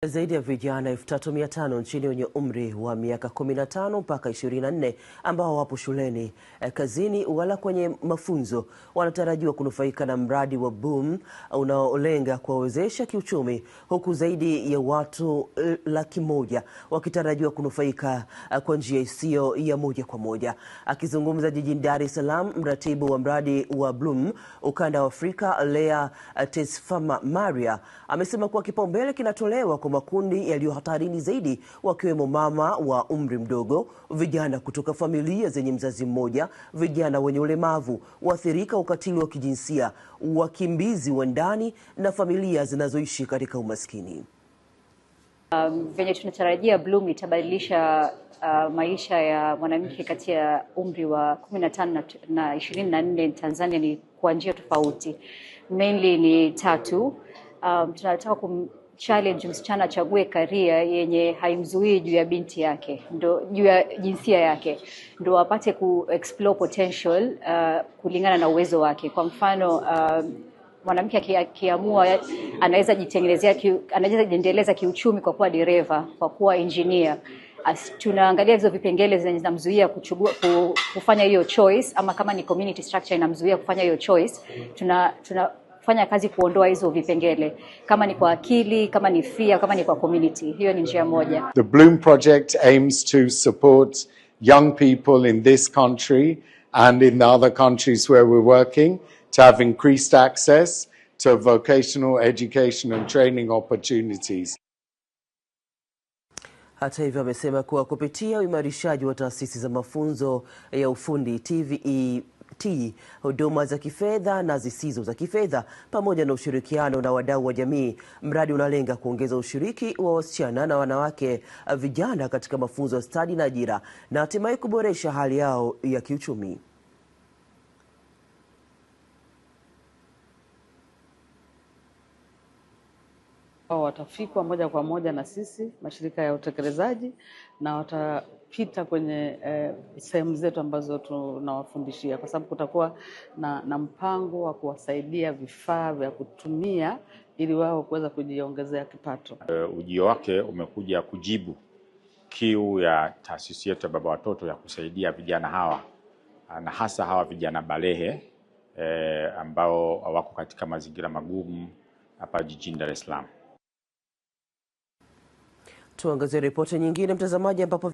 Zaidi ya vijana 3500 nchini wenye umri wa miaka 15 mpaka 24 ambao wapo shuleni, kazini wala kwenye mafunzo wanatarajiwa kunufaika na mradi wa Boom unaolenga kuwawezesha kiuchumi, huku zaidi ya watu 100,000 wakitarajiwa kunufaika kwa njia isiyo ya moja kwa moja. Akizungumza jijini Dar es Salaam, mratibu wa mradi wa Boom ukanda wa Afrika Lea Tesfama Maria amesema kuwa kipaumbele kinatolewa kwa makundi yaliyo hatarini zaidi, wakiwemo mama wa umri mdogo, vijana kutoka familia zenye mzazi mmoja, vijana wenye ulemavu, waathirika ukatili wa kijinsia, wakimbizi wa ndani na familia zinazoishi katika umaskini. Venye tunatarajia Bloom itabadilisha maisha ya mwanamke kati ya umri wa 15 na 24 Tanzania ni kwa njia tofauti. Mainly ni tatu. Tunataka challenge msichana achague career yenye haimzuii juu ya binti yake, ndo juu ya jinsia yake, ndo apate explore potential kulingana na uwezo wake. Kwa mfano mwanamke akiamua anaweza jiendeleza kiuchumi kwa kuwa dereva, kwa kuwa engineer. Tunaangalia hizo vipengele zinazomzuia kufanya hiyo choice, ama kama ni community structure inamzuia kufanya hiyo choice, tunafanya kazi kuondoa hizo vipengele, kama ni kwa akili, kama ni fear, kama ni kwa community. Hiyo ni njia moja. The Bloom project aims to support young people in this country and in the other countries where we're working to have increased access to vocational education and training opportunities. Hata hivyo, amesema kuwa kupitia uimarishaji wa taasisi za mafunzo ya ufundi TVET, huduma za kifedha na zisizo za kifedha, pamoja na ushirikiano na wadau wa jamii, mradi unalenga kuongeza ushiriki wa wasichana na wanawake vijana katika mafunzo ya stadi na ajira na hatimaye kuboresha hali yao ya kiuchumi. Watafikwa moja kwa moja na sisi mashirika ya utekelezaji, na watapita kwenye sehemu zetu ambazo tunawafundishia, kwa sababu kutakuwa na mpango wa kuwasaidia vifaa vya kutumia ili wao kuweza kujiongezea kipato. Ujio wake umekuja kujibu kiu ya taasisi yetu ya Baba Watoto ya kusaidia vijana hawa, na hasa hawa vijana balehe ambao wako katika mazingira magumu hapa jijini Dar es Salaam. Tuangazie ripoti nyingine, mtazamaji, ambapo